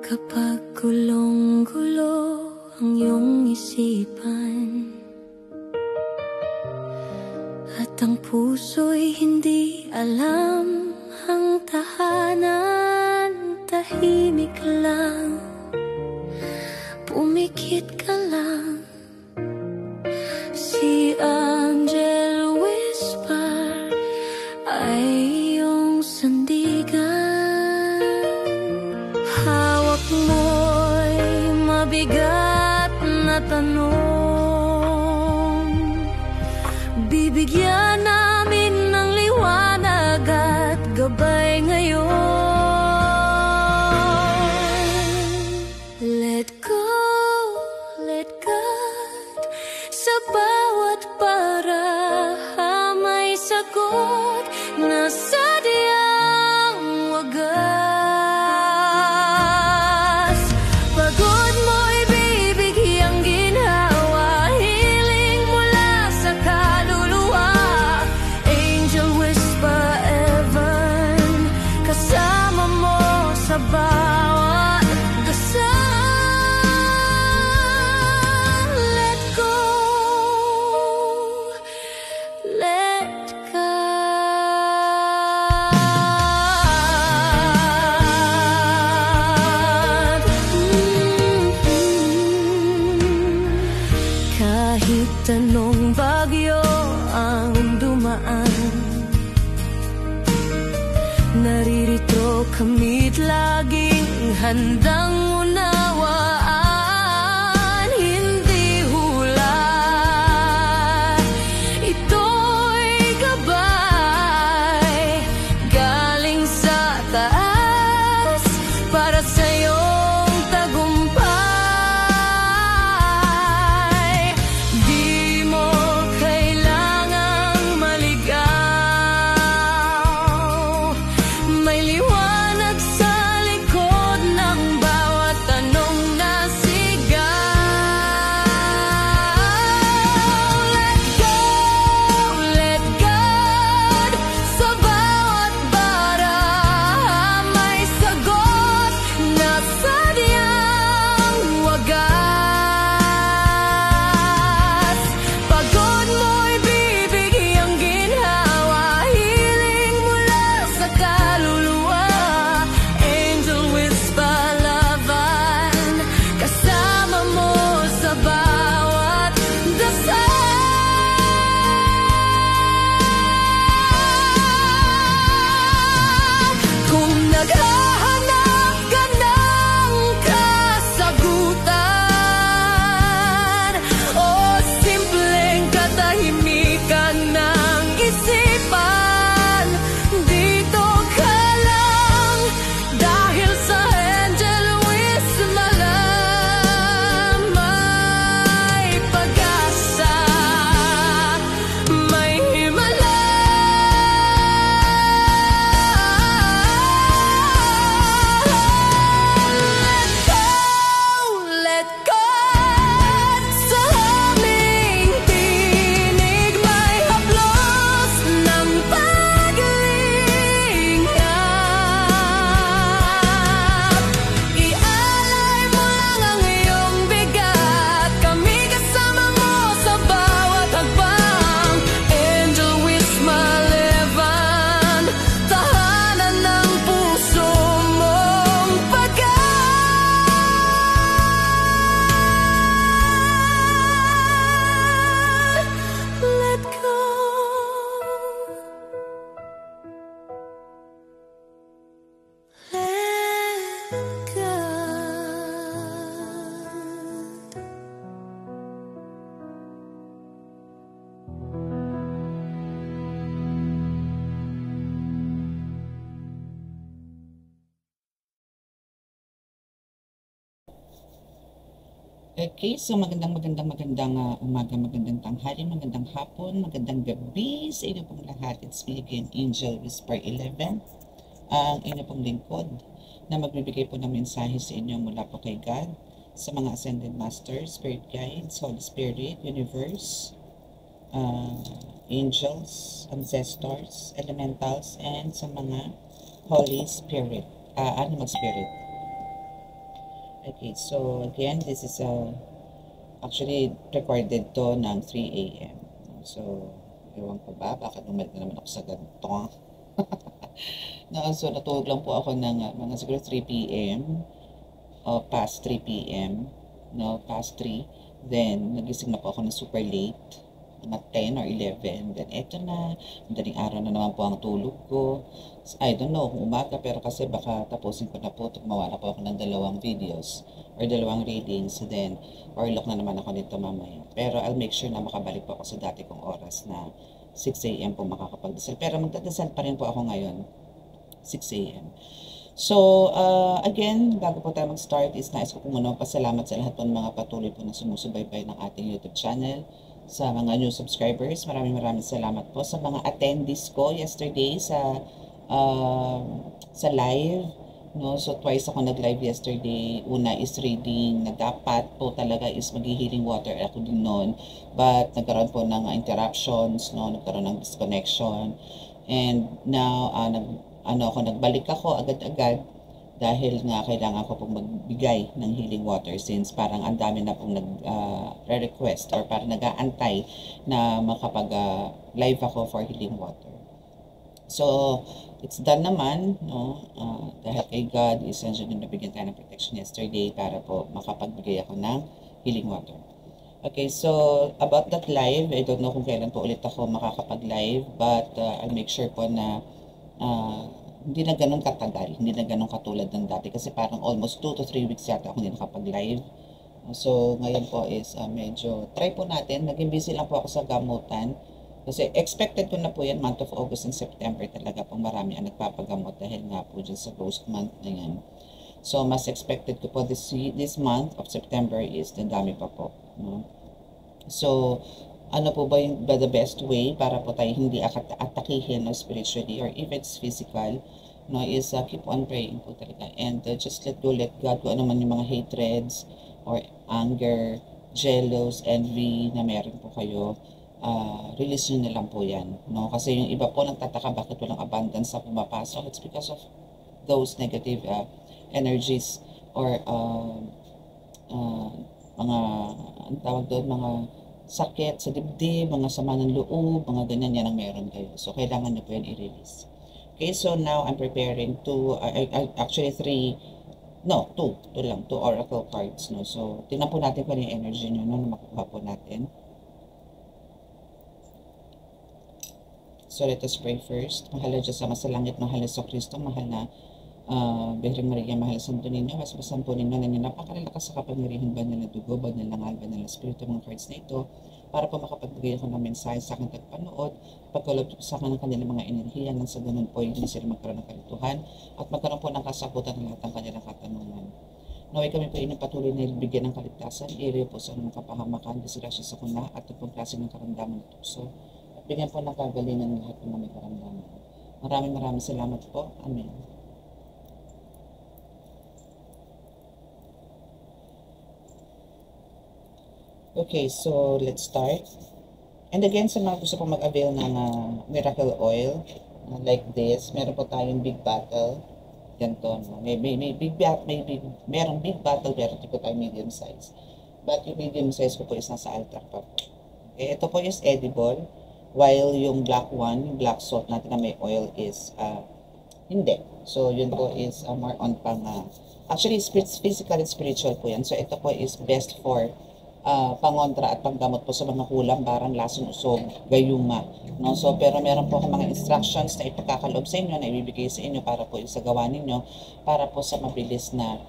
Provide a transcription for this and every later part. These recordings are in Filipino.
Kapag gulong-gulo ang iyong isipan at ang puso'y hindi alam ang tahanan, tahimik lang, pumikit ka lang. Si Angel Whisper ay iyong sandigan. Hawak mo'y mabigat na tanong, bibigyan namin ng liwanag at gabay ngayon. Let go, let God, sa bawat may sagot na sadyang wagas. Pagod mo'y bibigyang ginhawa, hiling mula sa kaluluwa. Angel Whisper Evan, kasama mo sa bawat dasal. Let go, let God. Kahit anong bagyo ang dumaan, naririto kami't laging handang unawaan. Hindi hula, ito'y gabay galing sa taas para sa'yong tagumpay. Di mo kailangang maligaw, may liwanag sa likod ng bawat tanong na sigaw. Let go, let God, sa bawat may sagot na sadyang wagas. Pagod mo'y bibigyang ginhawa, hiling mula sa kaluluwa. Angel Whisper Laban, kasama mo sa bawat dasal. Kung naghahanap ka ng kasagutan o simpleng katahimikan ng isipan, dito ka lang dahil sa Angel Whisper may pag-asa, may himala. Let God, sa aming tinig may haplos ng paglingap. Ialay mo lang ang iyong bigat, kami kasama mo sa bawat hakbang. Angel Whisper Levan, tahanan ng puso mong let go. Let God. Okay, so magandang umaga, magandang tanghali, magandang hapon, magandang gabi sa inyo pong lahat. It's me again, Angel Whisper 11, ang inyo pong lingkod na magbibigay po ng mensahe sa inyo mula po kay God, sa mga Ascended Masters, Spirit Guides, Holy Spirit, Universe, angels, ancestors, elementals, and sa mga Holy Spirit, animal spirit. Okay, so again, this is actually recorded to ng 3 a.m. So, ewan ko ba, bakit umalik na naman ako sa ganito? So, natulog lang po ako ng mga siguro 3 p.m. o past 3 p.m. No, past 3. Then, nagising na po ako na super late, mga 10 or 11. Then, eto na, madaling araw na naman po ang tulog ko. I don't know kung umaga, pero kasi baka tapusin ko na po, gumawa na po ako ng 2 videos or 2 readings. Then, look na naman ako nito mamaya. Pero I'll make sure na makabalik po ako sa dati kong oras na 6 a.m. po makakapagdasal. Pero magdadasal pa rin po ako ngayon, 6 a.m. So, again, bago po tayo mag-start is nais ko po muna pasalamat sa lahat po ng mga patuloy po na sumusubaybay ng ating YouTube channel. Sa mga new subscribers, maraming salamat po. Sa mga attendees ko yesterday sa live, no? So, twice ako nag-live yesterday. Una is reading na dapat po talaga is mag-healing water. Ako din noon. But, nagkaroon po ng interruptions, no? Nagkaroon ng disconnection. And now, nagbalik ako agad-agad dahil nga kailangan ko pong magbigay ng healing water since parang ang dami na pong nag-request or parang nag-aantay na makapag-live ako for healing water. So, it's done naman, no? Dahil kay God, essentially nabigyan tayo ng protection yesterday para po makapagbigay ako ng healing water. Okay, so about that live, I don't know kung kailan po ulit ako makakapag-live, but I'll make sure po na hindi na ganun katagal, hindi na ganun katulad ng dati kasi parang almost 2 to 3 weeks yata ako hindi nakapag-live. So, ngayon po is medyo try po natin. Naging busy lang po ako sa gamutan kasi expected ko na po yan month of August and September talaga pong marami ang nagpapagamot dahil nga po dyan sa ghost month na yan. So, mas expected ko po this month of September is dami pa po. No? So, ano po ba yung the best way para po tayo hindi atakihin no, spiritually or if it's physical, no, is keep on praying po talaga and just let God kung ano man yung mga hatreds or anger, jealous, envy na meron po kayo, release nyo na lang po yan, no? Kasi yung iba po nagtataka bakit walang abundance sa pumapasok. It's because of those negative energies or mga ang tawag doon, mga sakit sa dibdib, mga sama ng loob, mga ganyan yan ang meron kayo. So, kailangan nyo po yan i-release. Okay, so now I'm preparing actually 2 oracle cards. No? So, tingnan po natin kung yung energy nyo no, na makuha po natin. So, let us pray first. Mahal na Diyos sa masalangit, mahal na sa Kristo, mahal na Birheng Maria, mahal Santo Niño, masbasan po ninyo na napakalakas sa kapangyarihan banal na dugo, banal na ngal, banal na spirito, mga cards na ito, para po makapagbigay ako ng mensahe sa aking tagpanood, pagkalog sa akin ng kanilang mga enerhiya, nang sa ganun po, hindi sila magkaroon ng kalituhan, at magkaroon po ng kasagutan ng lahat ng kanilang katanungan. Naway kami po inyong patuloy na bigyan ng kaligtasan, iriyo po sa anong kapahamakan, disgrasya sa kuna, at ito pong klase ng karamdaman at tukso, at bigyan po ng kagalingan ng lahat ng may karamdaman. Maraming salamat po. Amen. Okay, so let's start. And again, sa mga gusto po mag-avail ng miracle oil, like this, meron po tayong big bottle. Ganito, no? Merong big bottle, meron po tayong medium size. But yung medium size ko po is nasa altar pa po. Okay, ito po is edible, while yung black one, yung black salt natin na may oil is hindi. So, yun po is more on actually, physical and spiritual po yan. So, ito po is best for pangontra at panggamot po sa mga kulang, barang, lason, usog, gayuma. No? So, pero meron po akong mga instructions na ipagkakaloob sa inyo, na ibibigay sa inyo para po sa gawa ninyo, para po sa mabilis na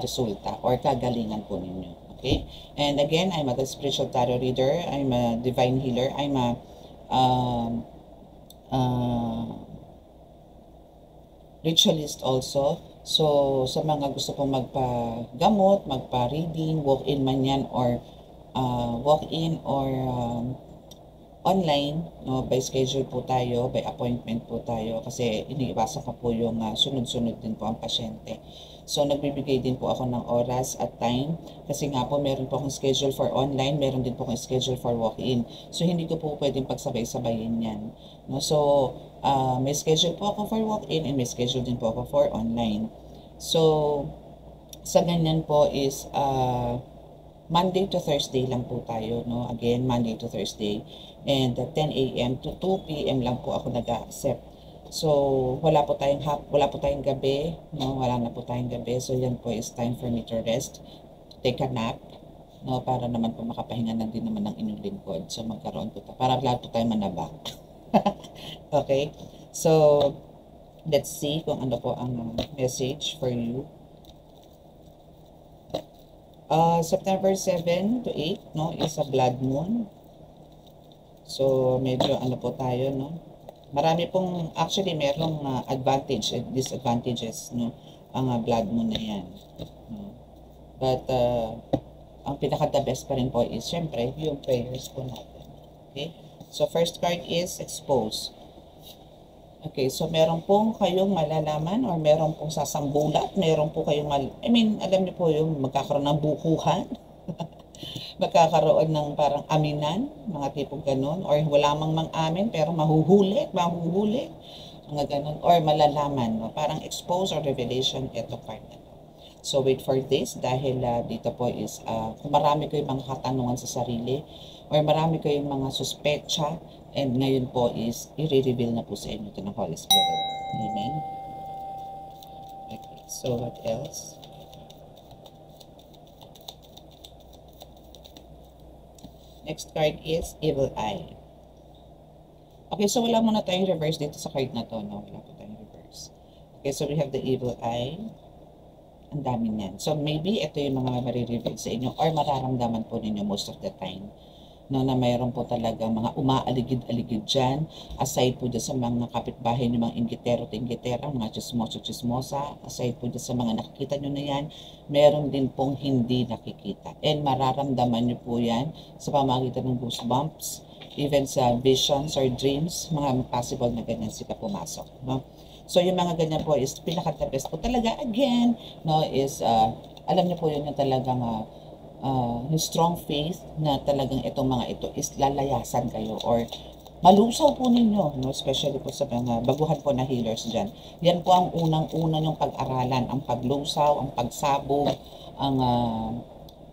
resulta or kagalingan po ninyo. Okay? And again, I'm a spiritual tarot reader, I'm a divine healer, I'm a ritualist also. So, sa mga gusto pong magpa-gamot, magpa-reading, walk-in man yan, or online, no, by schedule po tayo, by appointment po tayo kasi iniiwasan ko po yung sunod-sunod din po ang pasyente. So nagbibigay din po ako ng oras at time kasi nga po meron po akong schedule for online, meron din po akong schedule for walk-in. So hindi ko po pwedeng pagsabay-sabayin yan. No? So may schedule po ako for walk-in and may schedule din po ako for online. So sa ganyan po is Monday to Thursday lang po tayo, no? Again, Monday to Thursday. And 10 a.m. to 2 p.m. lang po ako nag-accept. So, wala po tayong gabi, no? Wala na po tayong gabi. So, yan po is time for me to rest, take a nap, no? Para naman po makapahinga na din naman ng inyong lingkod. So, magkaroon po tayo, para lahat po tayo manabak. Okay? So, let's see kung ano po ang message for you. September 7 to 8, no, is a blood moon. So, medyo ano po tayo, no. Marami pong, actually, merong advantage and disadvantages, no, ang blood moon na yan. No. But, ang pinaka-the best pa rin po is, syempre, yung prayers po natin. Okay? So, first card is expose. Okay, so meron pong kayong malalaman or meron pong sasangbulat, meron po kayong alam niyo po yung magkakaroon ng bukuhan, magkakaroon ng parang aminan, mga tipong ganun, or wala mang amin pero mahuhuli, mga ganun, or malalaman, no? Parang expose or revelation, ito part na to. So wait for this dahil dito po is kung marami kayong mga katanungan sa sarili or marami kayong mga suspecha, and ngayon po is i-reveal na po sa inyo ito ng Holy Spirit. Amen? Okay, so what else? Next card is Evil Eye. Okay, so wala muna tayong reverse dito sa card na to, no? Wala po tayong reverse. Okay, so we have the Evil Eye. Ang dami niyan. So maybe ito yung mga marireveal sa inyo or mararamdaman po ninyo most of the time. No, na mayroon po talaga mga umaaligid-aligid dyan, aside po dyan sa mga kapitbahay ng mga inggitero-tinggitera, mga chismoso-chismosa, aside po dyan sa mga nakikita nyo na yan, meron din pong hindi nakikita. And mararamdaman nyo po yan sa pamamagitan ng goosebumps, even sa visions or dreams, mga possible na ganyan sila pumasok. No? So yung mga ganyan po is pinaka-the best po talaga, again, no, is, alam nyo po yun na talagang, yung strong faith na talagang itong mga ito is lalayasan kayo or malusaw po ninyo, no? Especially po sa mga baguhan po na healers dyan. Yan po ang unang-una yung pag-aralan, ang paglusaw, ang pagsabog, ang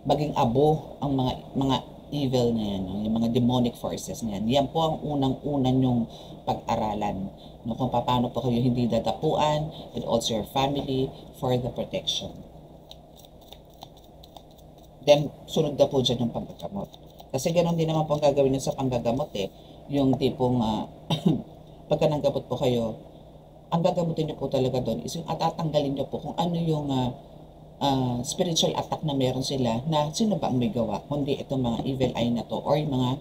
maging abo, ang mga evil na yan, no? Yung mga demonic forces na yan. Yan po ang unang-una yung pag-aralan, no? Kung paano po kayo hindi dadapuan and also your family for the protection. Then, sunod na po dyan yung panggagamot. Kasi ganoon din naman po ang gagawin nyo sa panggagamot eh. Yung tipong, pagka nanggamot po kayo, ang gagamutin nyo po talaga doon is yung tatanggalin nyo po kung ano yung spiritual attack na meron sila na sino ba ang may gawa. Kundi itong mga evil eye na to or yung mga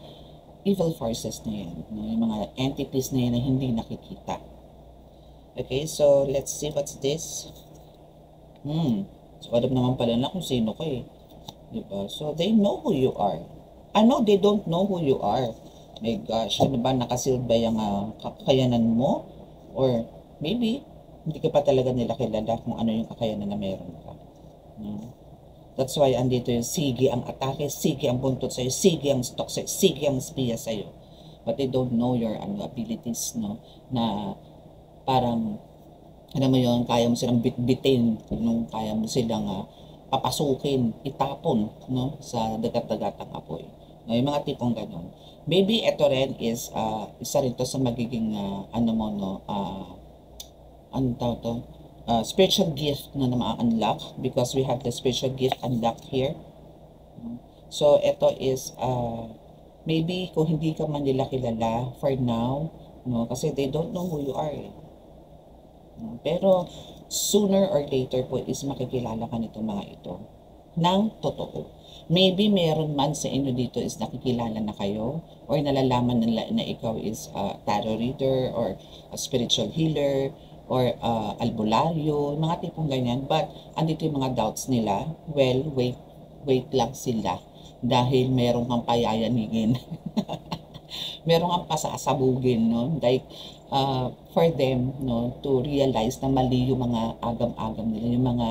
evil forces na yan. Yung mga entities na yan na hindi nakikita. Okay, so let's see what's this. So, alam naman pala na kung sino ko eh. Diba? So, they know who you are. I know they don't know who you are. My gosh, ano ba, nakasealed ba yung kakayanan mo? Or maybe, hindi ka pa talaga nila kilala kung ano yung kakayanan na meron ka. That's why andito yung sige ang atake, sige ang buntot sa'yo, sige ang stalk sa'yo, sige ang spiya sa'yo. But they don't know your abilities, no? Na parang, alam mo yun, kaya mo silang bitbitin, no? Kaya mo silang papasukin, itapon, no, sa dagat-dagatang apoy. No, yung mga tipong ganun. Maybe ito rin is isa rin to sa magiging spiritual gift na ma-unlock because we have the spiritual gift unlocked here. So ito is maybe kung hindi ka man nila kilala for now, no, kasi they don't know who you are. No, pero sooner or later po is makikilala ka nitong mga ito ng totoo. Maybe meron man sa inyo dito is nakikilala na kayo or nalalaman nila na ikaw is tarot reader or a spiritual healer or albularyo, mga tipong ganyan. But andito yung mga doubts nila. Well, wait lang sila dahil meron kang payayanigin. Meron kang pasasabugin, no? Like, for them, no, to realize na mali yung mga agam-agam nila, yung mga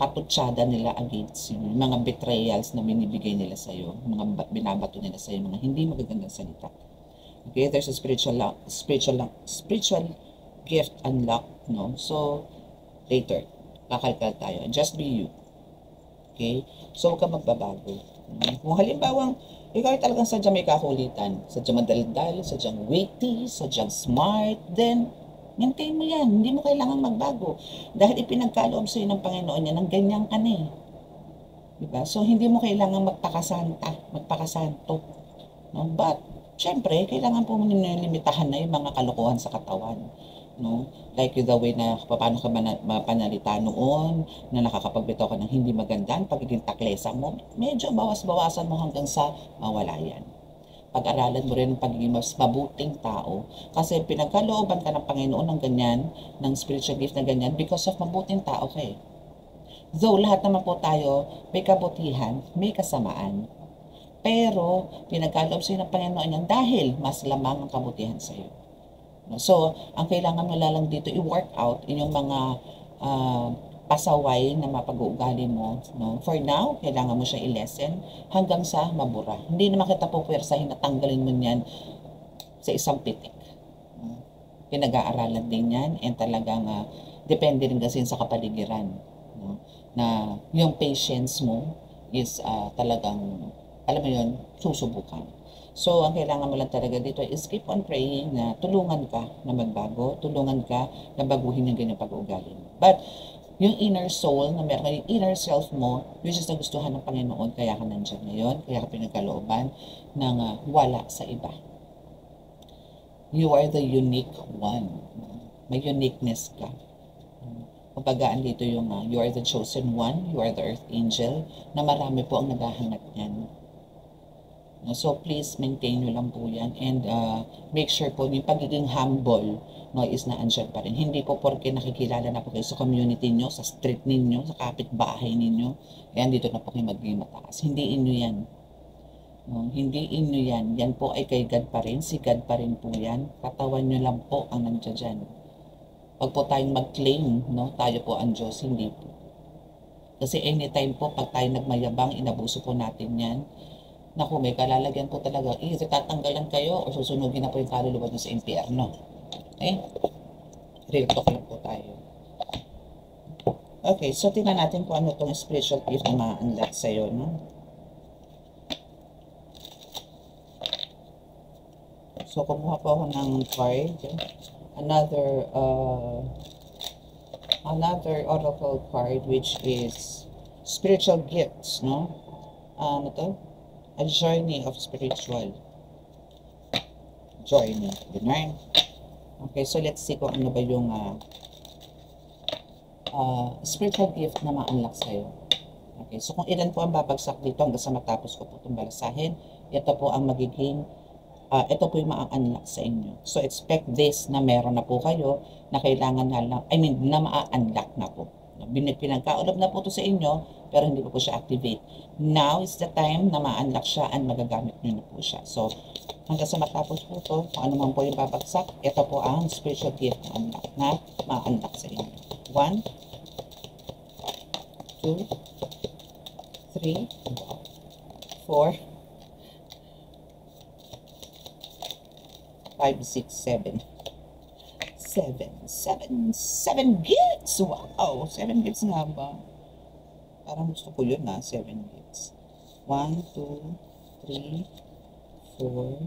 patutsada nila against you, yung mga betrayals na binibigay nila sa'yo, mga binabato nila sa'yo, mga hindi magagandang salita. Okay, there's a spiritual gift unlocked, no? So, later, kakalkal tayo. Just be you. Okay? So, huwag ka magbabago. Kung halimbawang, ikaw ay talagang sadyang may kakulitan, sadyang madaldal, sadyang witty, sadyang smart, then, maintain mo yan. Hindi mo kailangan magbago. Dahil ipinagkaloob sa'yo ng Panginoon yan, ng ganyan ka na eh. Diba? So, hindi mo kailangan magpakasanto. No? But, syempre, kailangan po limitahan na yung mga kalokohan sa katawan. No? Like the way na paano ka mapanalita noon, na nakakapagbitaw ka ng hindi magandang pagiging taklesa mo, medyo bawas-bawasan mo hanggang sa mawala yan. Pag-aralan mo rin ang pagiging mas mabuting tao kasi pinagkalooban ka ng Panginoon ng ganyan, ng spiritual gift na ganyan because of mabuting tao ka eh. Though lahat naman po tayo may kabutihan, may kasamaan. Pero pinagkaloob sa'yo ng Panginoon yan dahil mas lamang ang kabutihan sa'yo. So, ang kailangan mo lang dito i-work out inyong mga pasaway na mapag-uugali mo. No? For now, kailangan mo siya i-lessen hanggang sa mabura. Hindi naman kita po pwersahin na tanggalin mo yan sa isang pitik. Pinag-aaralan din yan and talagang depende rin kasi sa kapaligiran. No? Na yung patience mo is talagang, alam mo yun, susubukan. So, ang kailangan mo lang talaga dito is keep on praying na tulungan ka na magbago, tulungan ka na baguhin yung ganyang pag-uugali mo. But, yung inner soul, na meron yung inner self mo, which is nagustuhan ng Panginoon, kaya ka nandiyan ngayon, kaya ka pinagkalooban ng wala sa iba. You are the unique one. May uniqueness ka. Kumbagaan dito yung you are the chosen one, you are the earth angel, na marami po ang naghahanap niyan. So please maintain nyo lang po yan and make sure po yung pagiging humble, no, is naandyan pa rin. Hindi po porke nakikilala na po kayo sa community nyo, sa street ninyo, sa kapitbahay ninyo, kaya dito na po kayo magiging mataas. Hindi inyo yan. No, hindi inyo yan. Yan po ay kay God pa rin. Si God pa rin po yan. Katawan nyo lang po ang nandiyan dyan. Pag po tayong mag-claim, no, tayo po ang Diyos, hindi po. Kasi anytime po, pag tayo nagmayabang, inabuso po natin yan. Naku, may kalalagyan po talaga. Either tatanggalan kayo o susunugin na po yung kaluluwa nyo sa impyerno. Okay? Real talk lang po tayo. Okay, so tingnan natin kung ano itong spiritual gift na ma-unlock sa'yo, no? So, kumuha po ako ng card. Another oracle card which is spiritual gifts, no? Ano to? A journey of spiritual journey. Ganun. Okay, so let's see kung ano ba yung spiritual gift na ma-unlock sa'yo. Okay, so kung ilan po ang babagsak dito hanggang sa matapos ko po itong balasahin, ito po ang magiging, ito po yung ma-unlock sa inyo. So expect this na meron na po kayo na kailangan na lang, na ma-unlock na po. Pinagkaulab na po ito sa inyo, pero hindi po siya activate. Now is the time na ma-unlock siya and magagamit nyo na po siya. So, hanggang sa matapos po ito, kung ano man po yung babagsak, ito po ang spiritual gift na unlock na ma-unlock sa inyo. 1, 2, 3, 4, 5, 6, 7. 7 gifts! Wow! 7 gifts nga ba? Parang gusto ko yun 7 gifts. 1, 2, 3, 4,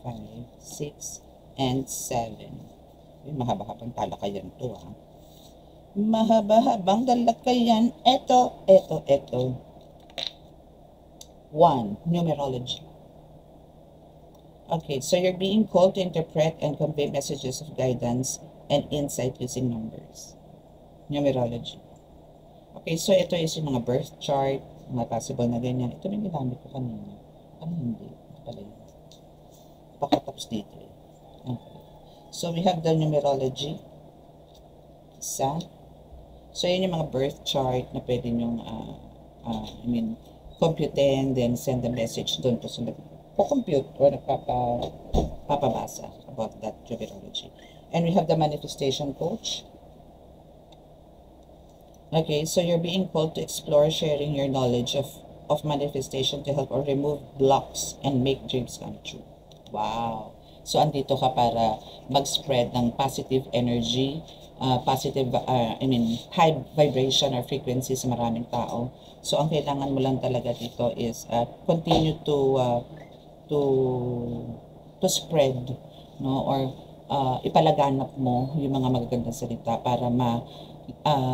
5, 6, and 7. Mahaba-habang talakayan to Mahaba-habang talakayan. Ito. 1. Numerology. Okay, so you're being called to interpret and convey messages of guidance and insight using numbers. Numerology. Okay, so ito is yung mga birth chart, mga possible na ganyan. Ito rin ginamit ko kanina. Ano hindi? Ito pala yun. Pakatapos dito eh. Okay. So we have the numerology. Isa. So yun yung mga birth chart na pwede nyong, computein, then send a message doon po sa nagpo-compute or papabasa about that Jupiterology. And we have the manifestation coach. Okay, so you're being called to explore sharing your knowledge of manifestation to help or remove blocks and make dreams come true. Wow! So, andito ka para mag-spread ng positive energy, high vibration or frequency sa maraming tao. So, ang kailangan mo lang talaga dito is continue to spread, no, or ipalaganap mo yung mga magagandang salita para ma-uplift,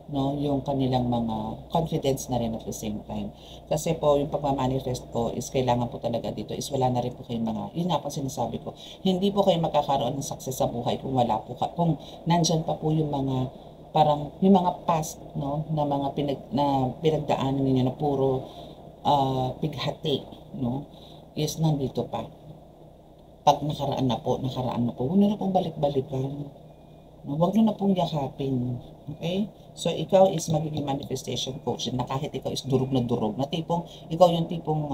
no, yung kanilang mga confidence na rin at the same time. Kasi po, yung pagmamanifest po is kailangan po talaga dito is wala na rin po kayong mga, yun nga po sinasabi ko, hindi po kayo magkakaroon ng success sa buhay kung wala po kung nandyan pa po yung mga, parang, yung mga past, no, na mga pinagdaanan ninyo na puro pighati, no, is nandito pa. Pag nakaraan na po, huwag nyo na pong balik-balikan. Huwag nyo na pong yakapin. Okay? So, ikaw is magiging manifestation coach na kahit ikaw is durog na tipong, ikaw yung tipong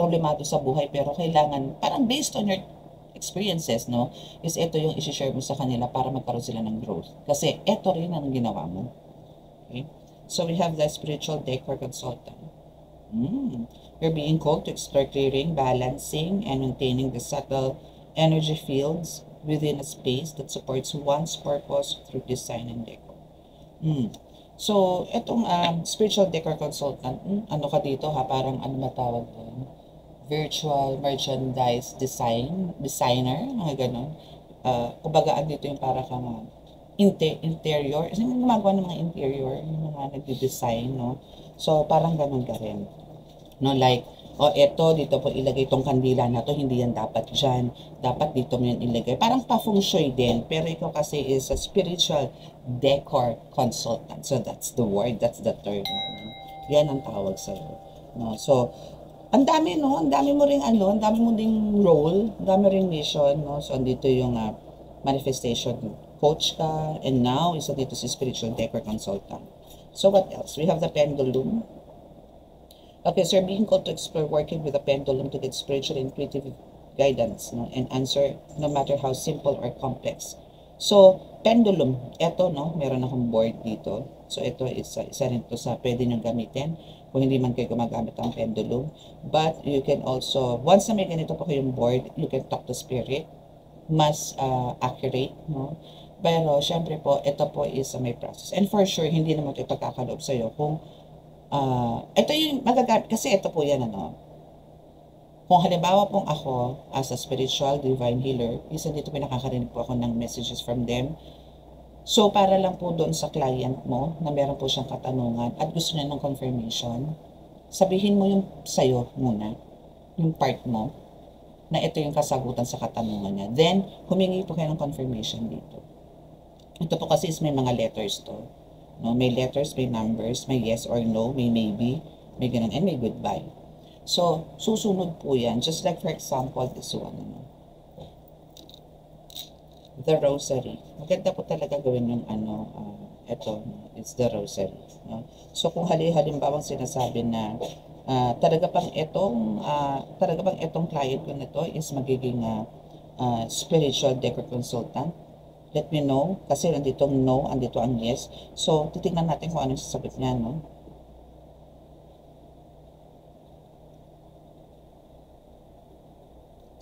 problemado sa buhay, pero kailangan, parang based on your experiences, no, is ito yung isi-share mo sa kanila para magkaroon sila ng growth. Kasi ito rin ang ginawa mo. Okay? So, we have the spiritual decor consultant. You're being called to explore clearing, balancing, and maintaining the subtle energy fields within a space that supports one's purpose through design and decor. So, itong spiritual decor consultant, ano ka dito ha? Parang ano matawag doon? Virtual merchandise designer, mga ganon. Kumbaga, dito yung para kang interior. Yung gumagawa ng mga interior, yung mga nagde-design, no? So, parang ganon ka rin. No, like, eto, dito po ilagay itong kandila na to, hindi yan dapat dyan. Dapat dito mo yan ilagay. Parang pa-feng shui din, pero ikaw kasi is a spiritual decor consultant. So, that's the word, that's the term. Yan ang tawag sa'yo. No? So, ang dami, no? Ang dami mo ring ang dami mo ding role, ang dami ring mission, no? So, andito yung manifestation coach ka, and now, isa dito si spiritual decor consultant. So, what else? We have the pendulum. Okay, so you're being called to explore working with a pendulum to get spiritual intuitive guidance, no, and answer no matter how simple or complex. So, pendulum, eto, no, meron akong board dito. So, ito isa rin to sa pwede nyo gamitin kung hindi man kayo gumagamit ng pendulum. But, you can also, once na may ganito pa kayong board, you can talk to spirit, mas accurate, no. Pero, syempre po, ito po is may process. And for sure, hindi naman ito pagkakaloob sa'yo kung ito yung magagamit, kasi ito po yan, ano. Kung halimbawa pong ako, as a spiritual divine healer, isa dito pinakakarinig po ako ng messages from them. So, para lang po doon sa client mo, na meron po siyang katanungan, at gusto niya ng confirmation, sabihin mo yung sayo muna, yung part mo, na ito yung kasagutan sa katanungan niya. Then, humingi po kayo ng confirmation dito. Ito po kasi is may mga letters to. No, may letters, may numbers, may yes or no, may maybe, may ganun, and may goodbye. So, susunod po yan. Just like for example, this one, ano, the rosary. Maganda po talaga gawin yung ito, it's the rosary. No? So, kung halimbawang sinasabi na talaga bang itong client ko na to is magiging spiritual decor consultant, let me know, kasi nandito ang no, andito ang yes. So, titignan natin kung anong sasagot niya, no?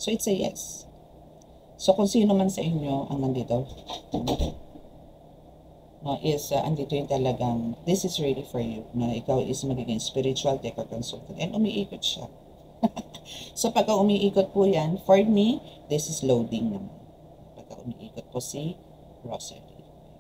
So, it's a yes. So, kung sino man sa inyo ang nandito, no, is, andito yung talagang, this is really for you, no? Ikaw is magiging spiritual decor consultant, and umiikot siya. So, pagka umiikot po yan, for me, this is loading naman. Umiikot po si rosary.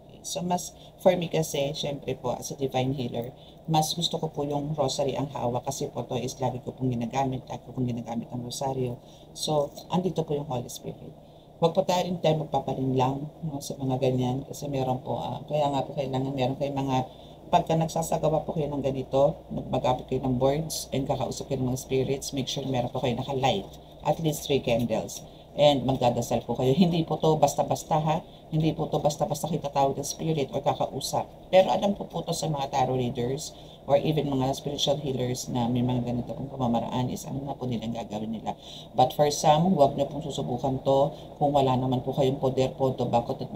Okay. So, mas, for me kasi, syempre po, as a divine healer, mas gusto ko po yung rosary ang hawak kasi po to is lagi ko pong ginagamit, ang rosaryo. So, andito po yung Holy Spirit. Huwag po tayo rin tayo magpapaling lang, no, sa mga ganyan kasi meron po, kaya nga po kailangan meron kayong mga, pagka nagsasagawa po kayo ng ganito, magmagamit kayo ng boards and kakausap kayo ng mga spirits, make sure meron po kayo naka-light, at least 3 candles. and magdadasal po kayo. Hindi po to basta-basta ha. Hindi po to basta-basta kita tawag ng spirit or kakausap. Pero alam po to sa mga tarot readers or even mga spiritual healers na may mga ganito pong pamamaraan is ano na po nilang gagawin nila. But for some, huwag na pong susubukan to kung wala naman po kayong poder po to bakot at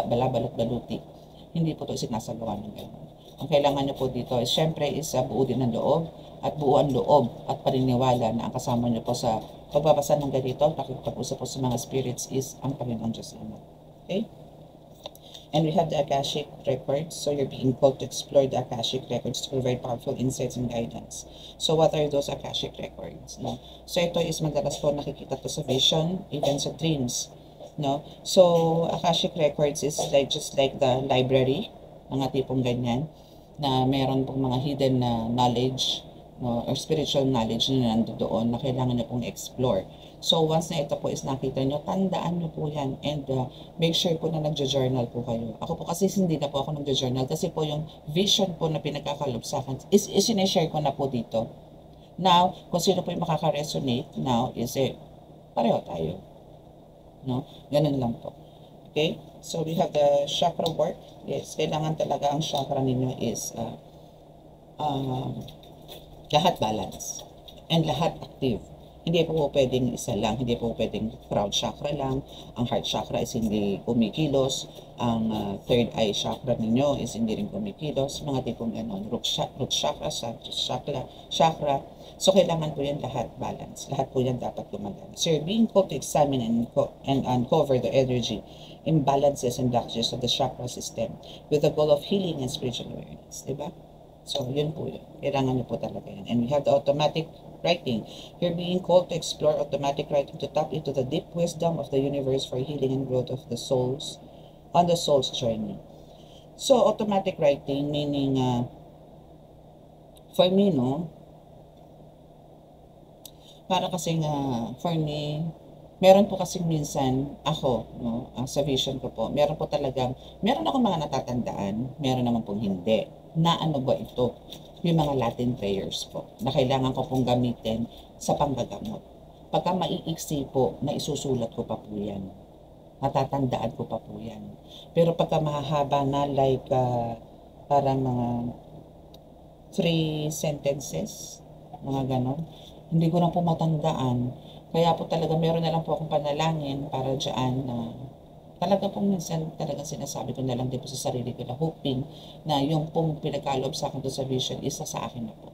balabalot-baluti. Hindi po to sinasagawa ng gano'n. Ang kailangan nyo po dito is syempre is buo din ng loob at buo ang loob at paniniwala na ang kasama nyo po sa pagbabasa ng ganito, pakipag-usap po sa mga spirits is ang Panginoon Diyos Ama. Okay? And we have the Akashic records. So you're being called to explore the Akashic records to provide powerful insights and guidance. So what are those Akashic records? No? So ito is madalas po nakikita to sa vision, even sa dreams. No? So Akashic records is like just like the library, mga tipong ganyan, na meron pong mga hidden knowledge, no, or spiritual knowledge na nandoon na kailangan nyo pong explore. So, once na ito po is nakita nyo, tandaan nyo po yan and make sure po na nagjo-journal po kayo. Ako po kasi hindi na po ako nagjo-journal kasi po yung vision po na pinagkakalob sa akin is sinishare ko na po dito. Now, kung sino po yung makaka-resonate now is pareho tayo. No? Ganun lang po. Okay? So, we have the chakra work. Yes, kailangan talaga ang chakra ninyo is lahat balance and lahat active. Hindi po pwedeng isa lang, hindi po pwedeng crown chakra lang. Ang heart chakra is hindi kumikilos. Ang third eye chakra ninyo is hindi rin kumikilos. Mga tipong gano'n, root chakra, chakra. So, kailangan po yan lahat balance. Lahat po yan dapat gumagana. So, you're being called to examine and uncover the energy, imbalances and blockages of the chakra system with the goal of healing and spiritual awareness. Diba? So, yun po yun. Kailangan nyo po talaga yan. And we have the automatic writing. You're being called to explore automatic writing to tap into the deep wisdom of the universe for healing and growth of the souls on the soul's journey. So, automatic writing meaning, for me, no, para kasi for me, meron po kasing minsan ako, no, sa vision ko po, meron akong mga natatandaan, meron naman pong hindi. Na ano ba ito? Yung mga Latin prayers po, na kailangan ko pong gamitin sa panggagamot. Pagka maiiksi po, na isusulat ko pa po yan. Natatandaan ko pa po yan. Pero pagka mahahaba na, like, parang mga 3 sentences, mga ganon, hindi ko na po matandaan. Kaya po talaga meron na lang po akong panalangin para dyan na talaga pong minsan talaga sinasabi ko na lang din po sa sarili ko na hoping na yung pong pinagkalob sa akin sa vision isa sa akin na po.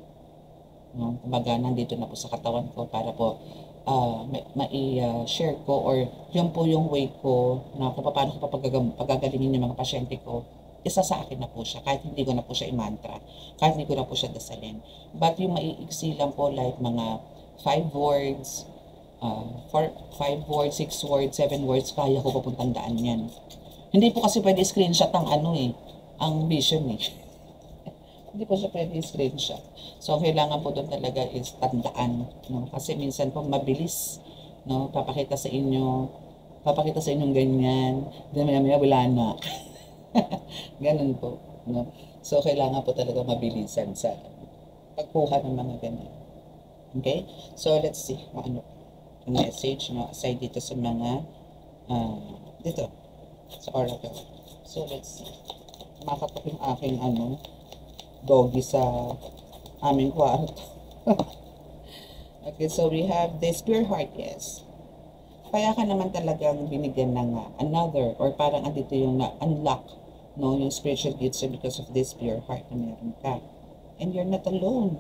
No? Kumbaga nandito na po sa katawan ko para po mai-share ko or yun po yung way ko na kung paano ko pagagalingin yung mga pasyente ko, isa sa akin na po siya, kahit hindi ko na po siya i-mantra, kahit hindi ko na po siya dasalin. But yung maiiksi lang po like mga 5 words, 5 words, 6 words, 7 words, kaya ko po tandaan yan. Hindi po kasi pwede screenshot ang ang vision Hindi po siya pwede screenshot. So, kailangan po doon talaga is tandaan. No? Kasi minsan po mabilis, no? Papakita sa inyong ganyan, dami-dami wala na. Ganun po. No? So, kailangan po talaga mabilisan sa pagkuha ng mga ganyan. Okay? So, let's see. Ano message, no? Aside dito sa mga dito sa oracle. So let's see. Makatok yung aking doggy sa aming kwarto. Okay, so we have this pure heart, yes. Kaya ka naman talagang binigyan ng another or parang andito yung na-unlock, no, yung spiritual gifts because of this pure heart na meron ka. And you're not alone.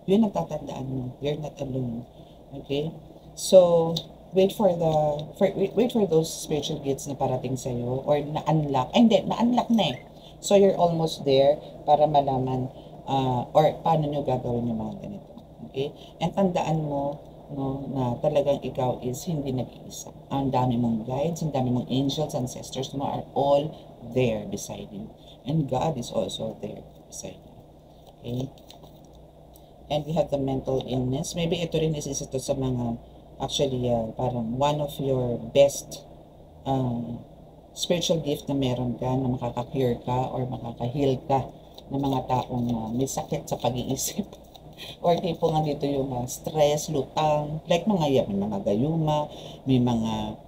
Yun ang tatandaan mo. You're not alone. Okay? So, wait for those spiritual gifts na parating sa iyo or na-unlock. Na-unlock na So, you're almost there para malaman or paano nyo gagawin yung mga ganito. Okay? And tandaan mo, no, na talagang ikaw is hindi nag-iisa. Ang dami mong guides, ang dami mong angels, ancestors mo are all there beside you. And God is also there beside you. Okay? And we have the mental illness. Maybe ito rin is isa to sa mga actually, parang one of your best spiritual gift na meron ka, na makaka-cure ka or makaka-heal ka ng mga taong may sakit sa pag-iisip. Or tipo nga dito yung stress, lutang, like may mga gayuma, may mga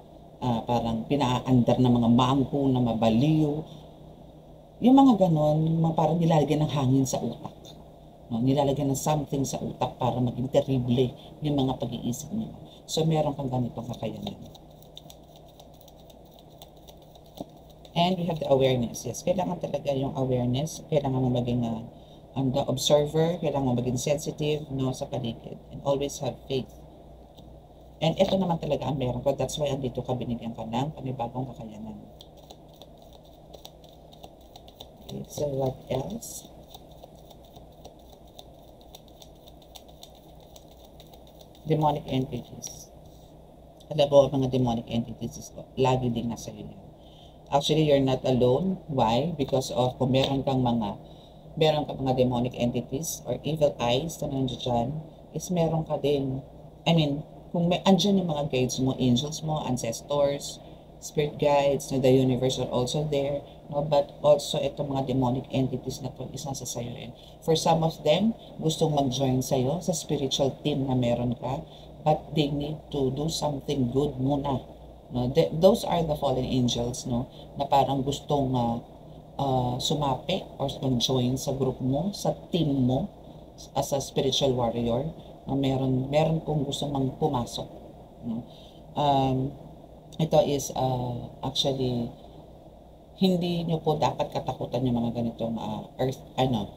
parang pinaandar na mga mangko na mabaliw. Yung mga ganon, yung mga parang nilalagyan ng hangin sa utak. No? Nilalagyan ng something sa utak para maging terrible yung mga pag-iisip niyo. So, meron kang ganitong kakayanan. And we have the awareness. Yes, kailangan talaga yung awareness. Kailangan mo maging the observer. Kailangan mo maging sensitive no, sa paligid. And always have faith. And ito naman talaga ang meron ko. That's why andito ka, binigyan ka ng panibagong kakayanan. Okay, so what else? Demonic entities. Alam mo, mga demonic entities, lagi din nasa iyo. Actually, you're not alone. Why? Because of kung meron kang mga demonic entities or evil eyes na nandiyan dyan, is meron ka din. I mean, kung may andyan yung mga guides mo, angels mo, ancestors, spirit guides, the universe are also there. No? But also, itong mga demonic entities na to is nasa sayo rin. For some of them, gustong mag-join sa'yo sa spiritual team na meron ka, but they need to do something good muna. No? Those are the fallen angels, no? Na parang gustong sumapi or join sa group mo, sa team mo, as a spiritual warrior. Meron kong gusto pumasok. No? Ito is actually hindi nyo po dapat katakutan yung mga ganitong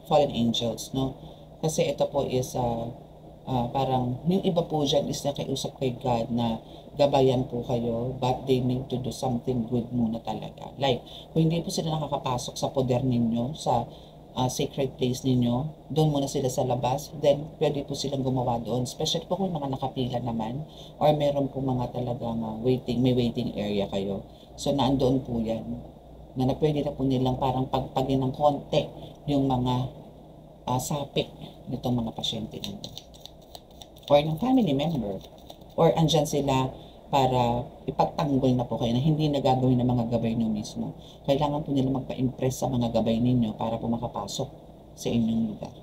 fallen angels, no? Kasi ito po is parang yung iba po dyan is nakiusap kay God na gabayan po kayo, but they need to do something good muna talaga. Like, kung hindi po sila nakakapasok sa poder ninyo, sa sacred place ninyo, doon muna sila sa labas, then pwede po silang gumawa doon. Especially po kung mga nakapila naman, or meron po mga talagang may waiting area kayo. So, naandoon po yan, na pwede na po nilang parang pagpagin ng konti yung mga sapik nitong mga pasyente ninyo. Or ng family member, or andyan sila para ipagtanggol na po kayo na hindi na gagawin ng mga gabay nyo mismo. Kailangan po nila magpa-impress sa mga gabay ninyo para po makapasok sa inyong lugar.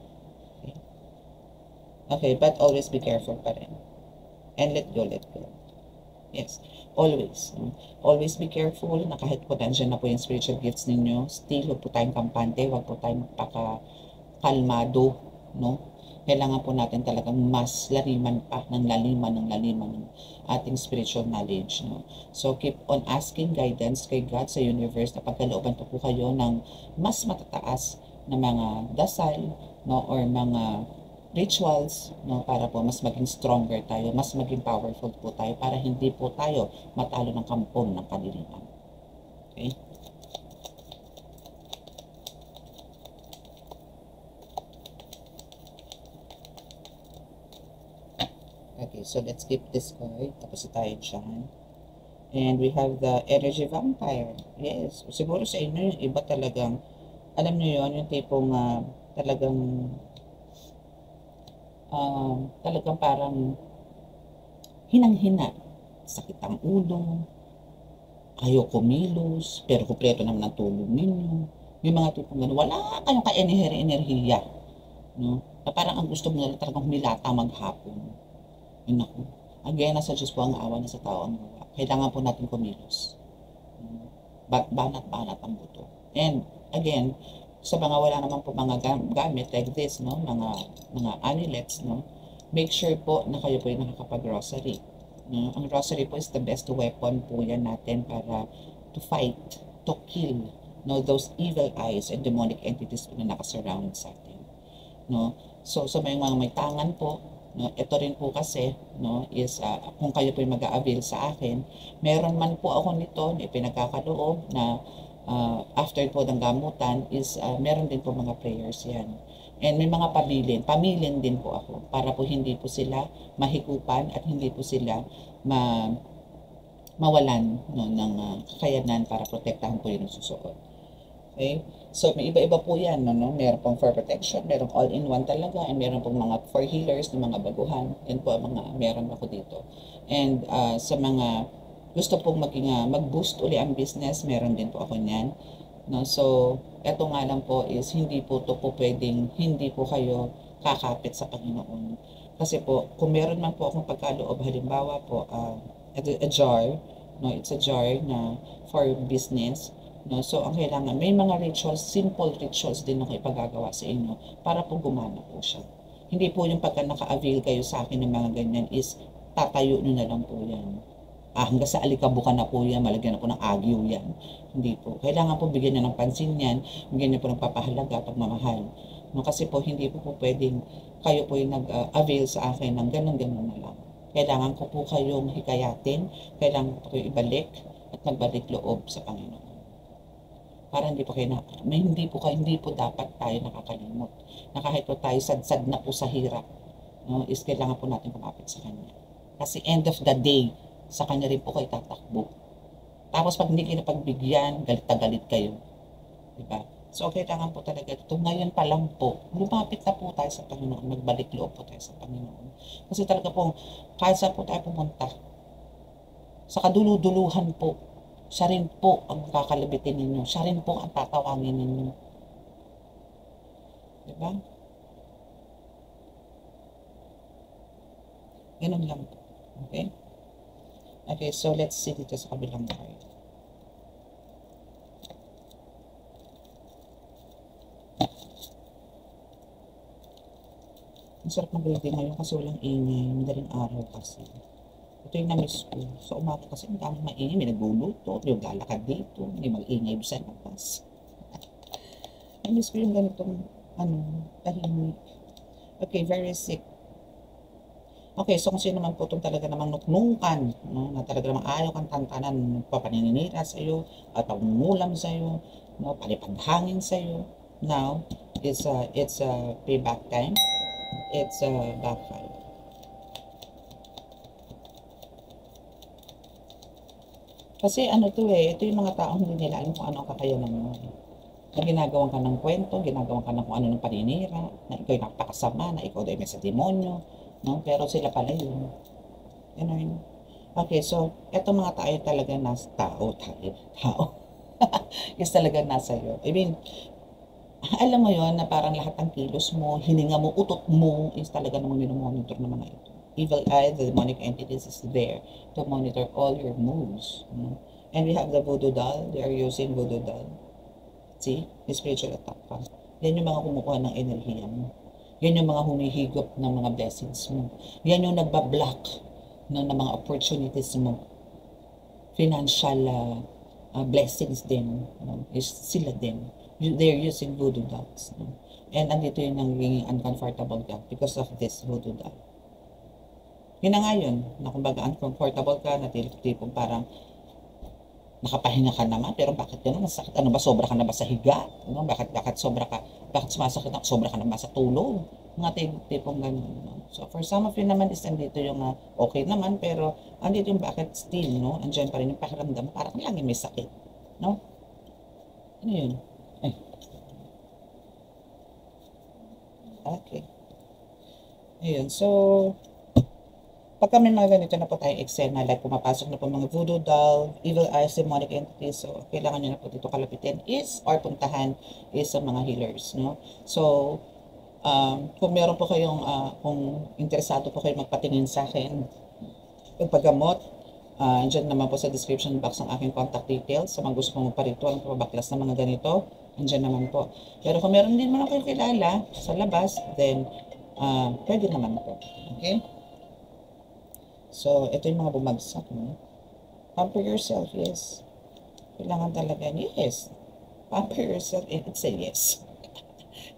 Okay, but always be careful pa rin. And let go. Yes, always. Always be careful na kahit po nandiyan na po yung spiritual gifts ninyo, still huwag po tayong kampante, huwag po tayong magpaka-kalmado, no? Kailangan po natin talagang mas laliman ng laliman ng ating spiritual knowledge. No? So, keep on asking guidance kay God sa universe na pagkalooban po kayo ng mas matataas na mga dasal, no? Or mga rituals, no? Para po mas maging stronger tayo, mas maging powerful po tayo para hindi po tayo matalo ng kampong ng kadiliman. Okay? Okay, so let's keep this card. Tapos tayo dyan. And we have the energy vampire. Yes. Siguro sa inyo, yung iba talagang, alam nyo yun, yung tipong talagang parang hinang-hina. Sakit ang ulo. Ayaw kumilos. Pero kumpleto naman ang tulog ninyo. Yung mga tipong gano'n, wala kayong ka-enerhiya. No? Na parang ang gusto mo na talagang humilata maghapon. Yun ako. Again, nasa Diyos po ang awa niya sa tao ang gawa. Kailangan po natin kumilos. Banat-banat ang buto. And again, sa mga wala naman po mga gamit like this, no? Mga amulets, no? Make sure po na kayo po yung nakakapag-rosary. No? Ang rosary po is the best weapon po yan natin para to fight, to kill, no? Those evil eyes and demonic entities po na nakasurround sa atin. No? So, sa mga may tangan po, no, ito rin po kasi, no, is kung kayo po mag-a-avail sa akin, meron man po ako nito na ipinagkakaloob na after po ng gamutan is meron din po mga prayers yan. And may mga pamilin din po ako para po hindi po sila mahikupan at hindi po sila mawalan, no, ng kakayanan para protektahan po yung susuot. Okay? So, may iba-iba po yan, no? Meron pong for protection, merong all-in-one talaga, and meron pong mga for healers, ng mga baguhan. Yan po ang mga meron ako dito. And sa mga gusto pong mag-boost uli ang business, meron din po ako niyan. No? So, eto nga lang po is hindi po to po pwedeng, hindi po kayo kakapit sa Panginoon. Kasi po, kung meron man po akong pagkaloob, halimbawa po, a jar, no, it's a jar na for business, no, so ang kailangan, may mga rituals, simple rituals din ako ipagagawa sa inyo para po gumana po siya. Hindi po yung pagka naka-avail kayo sa akin ng mga ganyan is tatayo nyo na lang po yan. Hanggang sa alikabukan na po yan, malagyan na po ng agyo yan. Hindi po. Kailangan po bigyan nyo ng pansin yan, bigyan nyo po ng papahalaga, pagmamahal. No, kasi po hindi po pwedeng kayo po yung nag-avail sa akin ng ganun-ganun na lang. Kailangan ko po kayong hikayatin, kailangan po kayo ibalik at magbalik loob sa Panginoon. Para hindi po kayo hindi po dapat tayo nakakalimot. Na kahit po tayo sad-sad na po sa hirap, no, is kailangan po natin kumapit sa Kanya. Kasi end of the day, sa Kanya rin po kayo tatakbo. Tapos pag hindi kayo napagbigyan, galit na galit kayo. Diba? So, kailangan po talaga ito. Ngayon pa lang po, lumapit na po tayo sa Panginoon, magbalik loob po tayo sa Panginoon. Kasi talaga po, kahit saan po tayo pumunta, sa kaduluduluhan po, siya rin po ang kakalabitin ninyo. Siya rin po ang tatawangin ninyo. Diba? Ganun lang po. Okay? Okay, so let's see dito sa kabilang card. Ang sarap mag-reading ngayon kasi walang ingay. Madaling araw kasi. Ito yung na-miss ko. Sa umaga kasi ang daming maingay. May nagluluto, may naglalakad dito, may mag-ingay sa labas. Na-miss ko yung ganitong, tahimik. Okay, very sick. Okay, so kung sino naman po itong talaga namang nuknukan, no, na talaga namang ayaw kang tantanan, papaninira sa'yo, at pagmumulam sa'yo, no, palipaghangin sa'yo. Now, it's a payback time. It's a backfire. Kasi ito yung mga taong hindi nila alam kung ano ang kakayanan mo. Na ginagawan ka ng kwento, ginagawan ka ng kung ano ng paninira, na ikaw yung napakasama, na ikaw daw may sa demonyo, no? Pero sila pala yun. Yun. Okay, so, eto mga tayo talaga nasa tao. Is talaga nasa iyo. I mean, alam mo yon na parang lahat ng kilos mo, hininga mo, utot mo, is talaga namang minomonitor ng mga ito. Evil eye, the demonic entities is there to monitor all your moves. No? And we have the voodoo doll. They are using voodoo doll. See? The spiritual attack pa. Yan yung mga kumukuha ng enerhiya mo. Yan yung mga humihigop ng mga blessings mo. Yan yung nagbablock ng mga opportunities mo. Financial blessings din. Is sila din. They're using voodoo dolls. And andito yung naging uncomfortable ka because of this voodoo doll. Yun na nga yun, na kumbaga uncomfortable ka, na tipong parang nakapahinga ka naman, pero bakit gano'n? Masakit? Ano ba, sobra ka na ba sa higa? Ano? Bakit sumasakit na? Sobra ka na ba sa tulog? Mga tipong gano'n. No? So, for some of you naman, is andito yung okay naman, pero andito yung bakit still, no? Andiyan pa rin yung pakiramdam, parang lagi may sakit. No? Ano yun? Ay. Okay. Ayun, so, pagka may mga ganito na po tayong eksena, like pumapasok na po mga voodoo doll, evil eyes, demonic entities, so kailangan nyo na po dito kalapitin or puntahan is sa mga healers, no? So, kung meron po kayong, kung interesado po kayo magpatingin sa akin, pagpagamot, dyan naman po sa description box ang aking contact details, sa mga gusto pong magparitual, pabaklas na mga ganito, dyan naman po. Pero kung meron din naman kayo kilala sa labas, then, pwede naman po. Okay? So, ito yung mga bumagsak, no? Pamper yourself, yes. Kailangan talaga, yes. Pamper yourself, and it's a yes.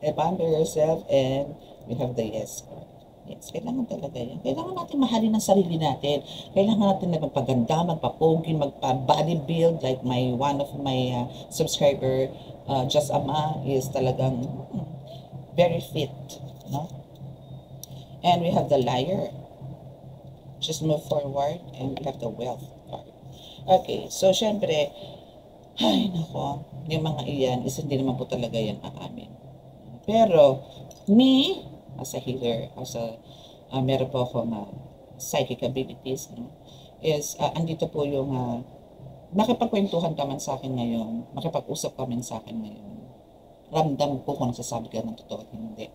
Pamper yourself, and we have the yes card. Yes, kailangan talaga yan. Kailangan natin mahalin ang sarili natin. Kailangan natin na magpaganda, magpapogi, magpa-body build, like one of my subscriber, Just Ama, is talagang very fit, no? And we have the liar. Just move forward, and we have the wealth card. Okay, so syempre, ay nako, yung mga iyan, is hindi naman po talaga yan aamin. Pero, me, as a healer, meron po akong psychic abilities, no? Is, andito po yung, nakipagkwentuhan ka man sa akin ngayon, makipag-usap ka man sa akin ngayon, ramdam ko kung nagsasabi ka ng totoo at hindi.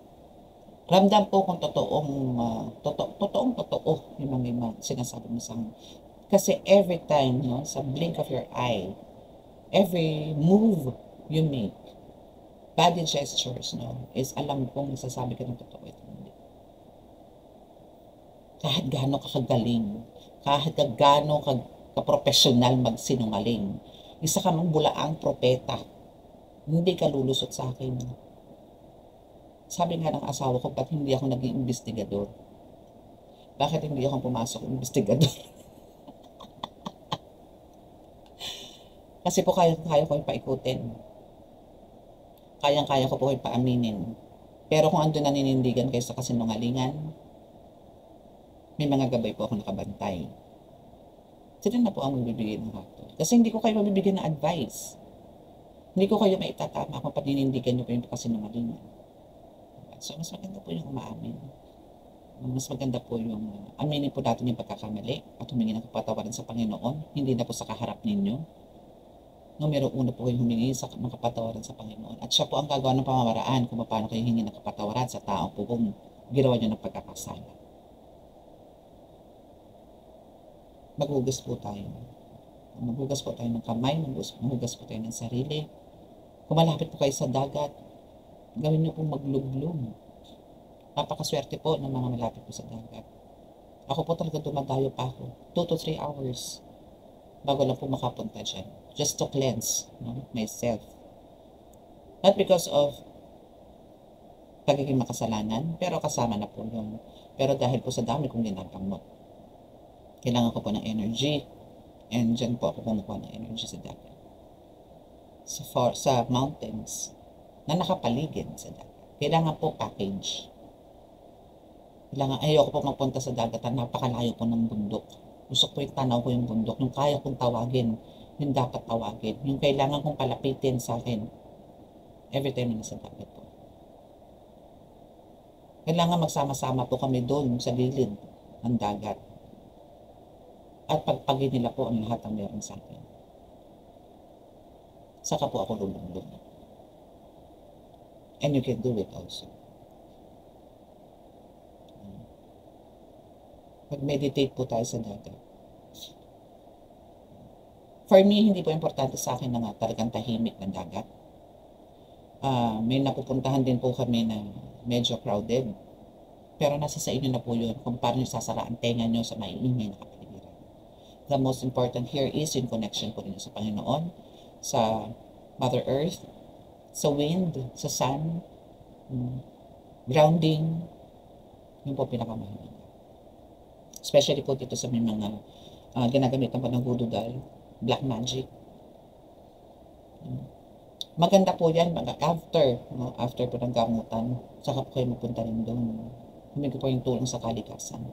Ramdam po kung totoong totoo yung mga sinasabi mo sa kasi every time, no, sa blink of your eye, every move you make, body gestures, no, is alam kong nasasabi ka ng totoo ito. Kahit gaano ka kagaling, kahit gaano ka kaprofesional magsinungaling, isa ka mang bulaang propeta, hindi ka lulusot sa akin. Sabi nga ng asawa ko, ba't hindi ako naging investigador? Bakit hindi ako pumasok investigador? Kasi po kaya ko yung paikutin. Kayang-kaya ko po yung paaminin. Pero kung andun naninindigan kayo sa kasinungalingan, may mga gabay po ako nakabantay. Sila na po ang magbibigay ng hatol. Kasi hindi ko kayo mabibigyan ng advice. Hindi ko kayo maitatama kung paninindigan nyo po yung kasinungalingan. So, mas maganda po yung umaamin. Mas maganda po yung aminin po natin yung pagkakamali at humingi ng kapatawaran sa Panginoon, hindi na po sa kaharap ninyo. Numero uno po yung humingi ng kapatawaran sa Panginoon. At siya po ang gagawa ng pamamaraan kung paano kayo hingi ng kapatawaran sa taong po kung ginawa nyo ng pagkakasala. Maghugas po tayo. Maghugas po tayo ng kamay, maghugas po tayo ng sarili. Kung malapit po kayo sa dagat, gawin niyo pong maglublog. Napakaswerte po ng mga malapit po sa dagat. Ako po talaga dumadayo pa ako. 2 to 3 hours bago lang po makapunta dyan. Just to cleanse, no, myself. Not because of pagiging makasalanan, pero kasama na po yun. Pero dahil po sa dami kong ginagamot. Kailangan ko po ng energy. And dyan po ako kumukuha ng energy sa dagat. Sa mountains na nakapaligid sa dagat. Kailangan po package. Ayoko po magpunta sa dagat na napakalayo po ng bundok. Gusto ko yung tanaw ko yung bundok, yung kaya kong tawagin, yung dapat tawagin, yung kailangan kong palapitin sa akin every time na nasa dagat po. Kailangan magsama-sama po kami doon sa gilid ng dagat. At pagpagin nila po ang lahat ng meron sa akin. Saka po ako lulunod. And you can do it also. Mag-meditate po tayo sa dagat. For me, hindi po importante sa akin na talagang tahimik ng dagat. May napupuntahan din po kami na medyo crowded. Pero nasa sa inyo na po yun kung paano nyo sasara ang tenga nyo sa maiingay na kapaligiran. The most important here is yung connection po rin sa Panginoon, sa Mother Earth, sa wind, sa sun, grounding, yun po pinakamahalaga. Especially po dito sa may mga ginagamitan po ng voodoo doll, black magic. Maganda po yan, after po ng gamutan, saka po kayo mapunta rin doon. Humingi po yung tulong sa kalikasan.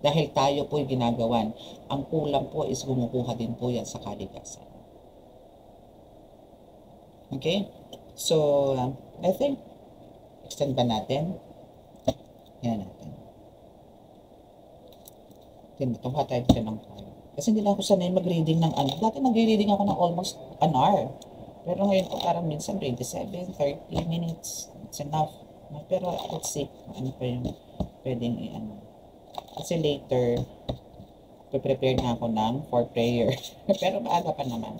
Dahil tayo po yung ginagawan, ang kulang po is kumukuha din po yan sa kalikasan. Okay? So, I think, extend ba natin? Yan natin. Tumuha tayo dito ng card. Kasi hindi lang ako sanay mag-reading ng ano. Dati nag-reading ako ng almost an hour. Pero ngayon po parang minsan 27, 30 minutes. It's enough. Pero let's see ano pa yung pwedeng i-ano. Kasi later, prepare na ako for prayer. Pero maaga pa naman.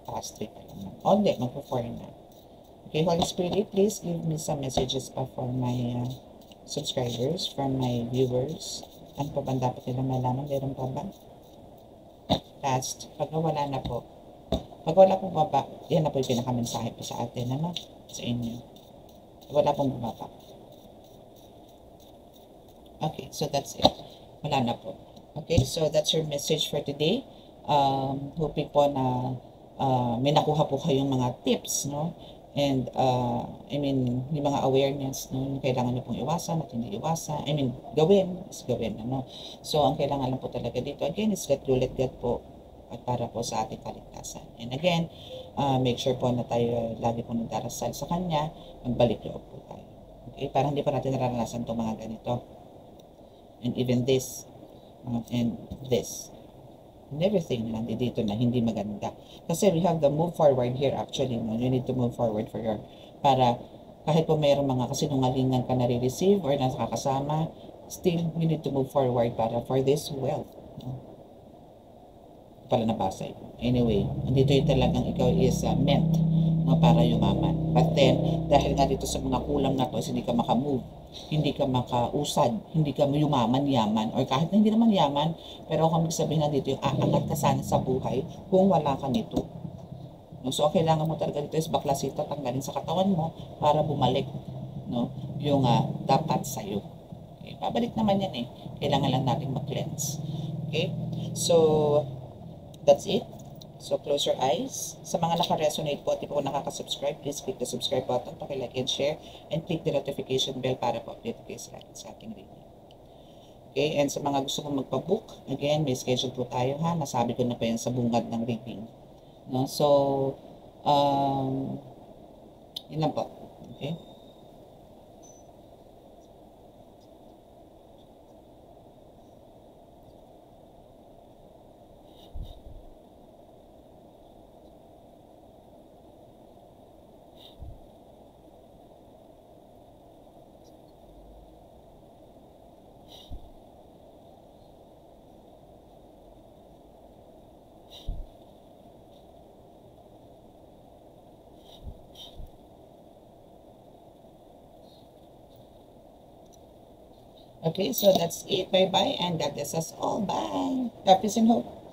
Past 3 pa naman. O hindi, magpo-4 na. Okay, Holy Spirit, please give me some messages pa for my subscribers, for my viewers. Ano pa ba dapat nila malaman? Meron pa ba? Last, pag wala na po. Pag wala pong baba, yan na po yung pinakamensahe po sa atin, ano? Sa inyo. Pag wala pong baba. Okay, so that's it. Wala na po. Okay, so that's your message for today. Hoping po na may nakuha po kayong mga tips, no? And, yung mga awareness, no? Kailangan nyo pong iwasan at hindi iwasan. Gawin, ano? So, ang kailangan lang po talaga dito, again, is let God po at para po sa ating kaligtasan. And again, make sure po na tayo lagi po nagdarasal sa Kanya, magbalik loob po tayo. Okay? Para hindi pa natin naranasan itong mga ganito. And even this, and this. And everything na dito na hindi maganda. Kasi we have the move forward here actually. No? You need to move forward para Kahit po mayroong mga kasinungalingan ka nare-receive or nakakasama, still, you need to move forward para for this wealth. No? Pala nabasa yun. Anyway, dito yung talagang ikaw is meant, no, para yumaman. But then, dahil nga dito sa mga kulang na to, is hindi ka makamove, hindi ka makausad, hindi ka yumaman-yaman, or kahit na hindi naman yaman, pero kung sabihin na dito yung aangat ka sana sa buhay kung wala ka nito. No? So, kailangan mo talaga dito is baklasito, tanggalin sa katawan mo para bumalik, no, yung dapat sa'yo. Okay? Babalik naman yan eh. Kailangan lang natin mag-cleanse. Okay? So, that's it. So, close your eyes. Sa mga naka-resonate po at di po nakaka-subscribe, please click the subscribe button, paki-like and share, and click the notification bell para po-update kayo sa ating reading. Okay? And sa mga gusto kong magpa-book, again, may schedule po tayo ha. Nasabi ko na pa yan sa bungad ng reading. No? So, yun lang po. Okay? Okay, so that's it. Bye-bye, and God bless us all. Bye. Peace and hope.